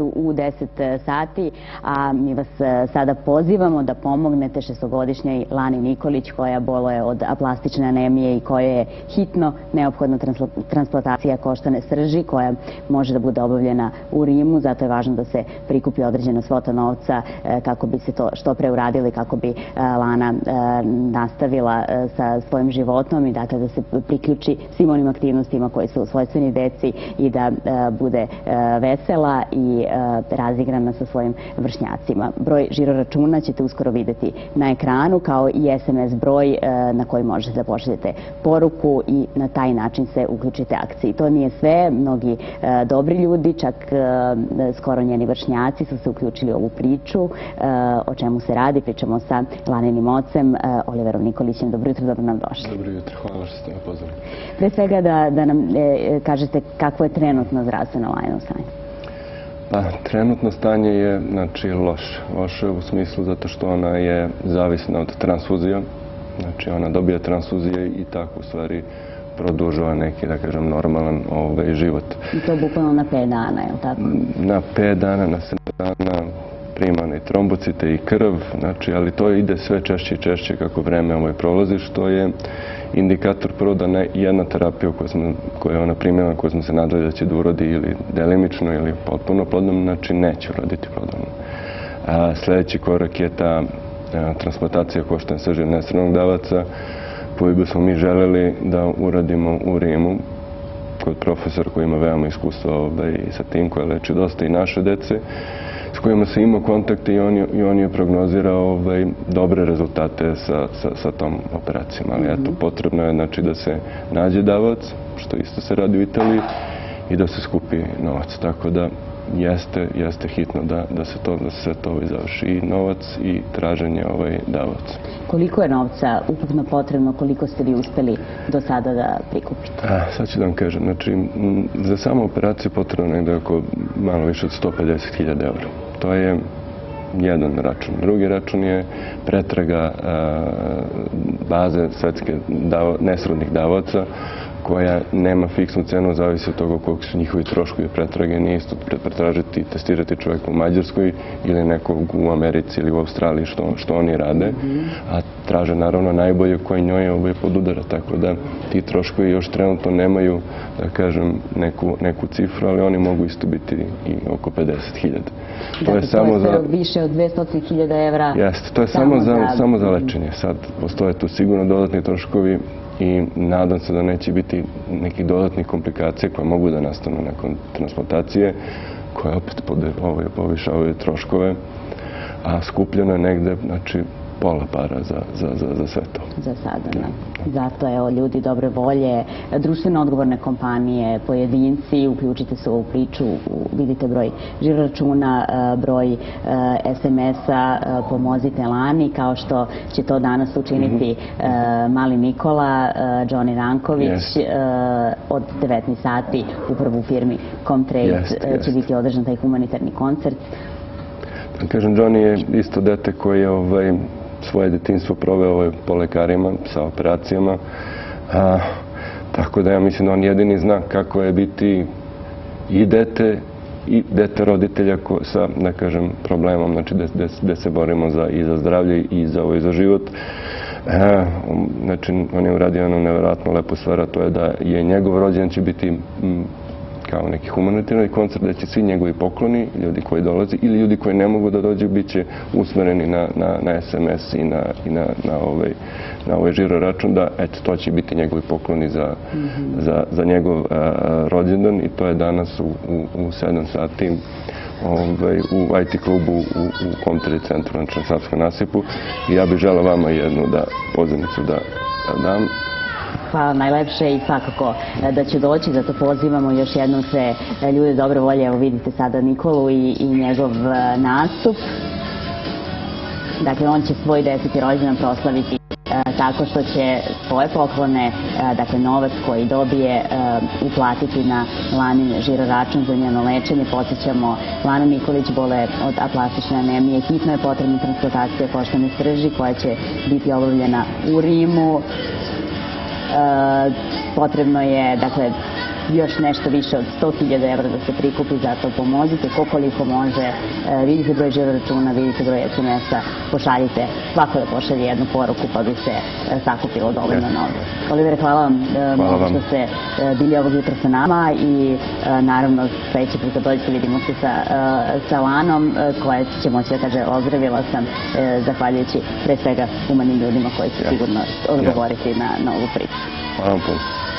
su u 10 sati, a mi vas sada pozivamo da pomognete 6-godišnjoj Lani Nikolić koja boluje od aplastične anemije i koja je hitno neophodna transplantacija koštane srži koja može da bude obavljena u Rimu. Zato je važno da se prikupi određena svota novca kako bi se to što pre uradili, kako bi Lana nastavila sa svojim životom i dakle da se priključi svim onim aktivnostima koje su svojstveni deci i da bude vesela i razigrana sa svojim vršnjacima. Broj žiro računa ćete uskoro videti na ekranu, kao i SMS broj na koji možete da pošaljete poruku i na taj način se uključite akciji. To nije sve, mnogi dobri ljudi, čak skoro njeni vršnjaci su se uključili u ovu priču. O čemu se radi? Pričamo sa Laninim ocem, Oliverom Nikolićem. Dobro jutro, dobro nam došli. Dobro jutro, hvala što ste me pozvali. Pre svega da nam kažete kako je trenutno zdravstveno Lanino stanje. Pa, trenutno stanje je, znači, loše. Loše u smislu zato što ona je zavisna od transfuzija. Znači, ona dobija transfuzije i tako u stvari produžava neki, da kažem, normalan život. I to bukvalno na 5 dana, je li tako? Na 5 dana, na 7 dana primane i trombocite i krv, znači, ali to ide sve češće i češće kako vreme prolazi, što je indikator prvo da ne jedna terapija koju je ona primjela, koju smo se nadali da će da urodi ili delimično ili potpuno plodom, znači neće uroditi plodom. Sljedeći korak je ta transplantacija koštane srži nesrodnog davaca, koju bismo mi želeli da uradimo u Rimu kod profesora koji ima veoma iskustva sa tim, koja leči dosta i naše dece, s kojima se ima kontakte i on je prognozirao dobre rezultate sa tom operacijom. Ali eto, potrebno je da se nađe davac, što isto se radi u Italiji, i da se skupi novac. Tako da jeste hitno da se sve to završi, i novac i traženje davaca. Koliko je novca ukupno potrebno, koliko ste vi uspeli do sada da prikupite? Sad ću da vam kažem. Znači, za samu operaciju potrebno negde oko malo više od 150.000 eura. To je jedan račun. Drugi račun je pretraga baze svetske nesrodnih davaca, koja nema fiksnu cenu, zavisi od toga koliko su njihovi troškovi pretrage. Nije isto pretražiti i testirati čovjeka u Mađarskoj ili nekog u Americi ili u Australiji, što oni rade, a traže naravno najbolje koje njoj podudara, tako da ti troškovi još trenutno nemaju, da kažem, neku cifru, ali oni mogu isto biti i oko 50.000. To je sve više od 200.000 evra. Jeste, to je samo za lečenje. Sad postoje tu sigurno dodatni troškovi i nadam se da neće biti nekih dodatnih komplikacija koje mogu da nastanu nakon transplantacije, koje opet povišavaju troškove, a skupljeno je negde, znači, pola para za sve to. Za sada, da. Zato, evo, ljudi dobre volje, društveno odgovorne kompanije, pojedinci, uključite se u ovu priču, vidite broj žiro računa, broj SMS-a, pomozite Lani, kao što će to danas učiniti mali Nikola, Johnny Ranković, od 19 sati upravo u firmi Comtrade će biti održan taj humanitarni koncert. Kažem, Johnny je isto dete koji je svoje detinjstvo proveo po lekarima sa operacijama, tako da ja mislim da on jedini zna kako je biti i dete roditelja sa, da kažem, problemom, znači gde se borimo i za zdravlje i za život. Znači, on je uradio jednu nevjerojatno lepu stvar, a to je da je njegov rođendan će biti kao neki humanitarni koncert, da će svi njegovi pokloni, ljudi koji dolaze ili ljudi koji ne mogu da dođu, bit će usmereni na SMS i na ovaj žiro račun, da eto, to će biti njegovi pokloni za njegov rođendan, i to je danas u 7 sati u IT klubu u Comtrade centru na Savskom nasipu. I ja bih želeo vama jednu pozivnicu da dam. Hvala najlepše i svakako da će doći, zato pozivamo još jednom sve ljude dobre volje. Evo vidite sada Nikolu i njegov nastup. Dakle, on će svoj 10. rođendan proslaviti tako što će svoje poklone, dakle novac koji dobije, uplatiti na Lanin žiro račun za njeno lečenje. Podsjećamo, Lana Nikolić boluje od aplastične anemije, hitno je potrebna transplantacija koštane srži koja će biti obavljena u Rimu. Potrebno je, dakle, još nešto više od 100.000 evra da se prikupi, zato pomozite koliko može, vidite broj žiro računa, vidite broj SMS-a, pošaljite, svako da pošalje jednu poruku pa bi se sakupilo dovoljno novca. Olivere, hvala vam što ste bili ovog jutra sa nama i naravno sledeći put kad dođete vidimo se sa Lanom koja će moći da kaže ozdravila sam zahvaljujući pre svega humanim ljudima koji će sigurno odgovoriti na ovu priču. Hvala vam puno.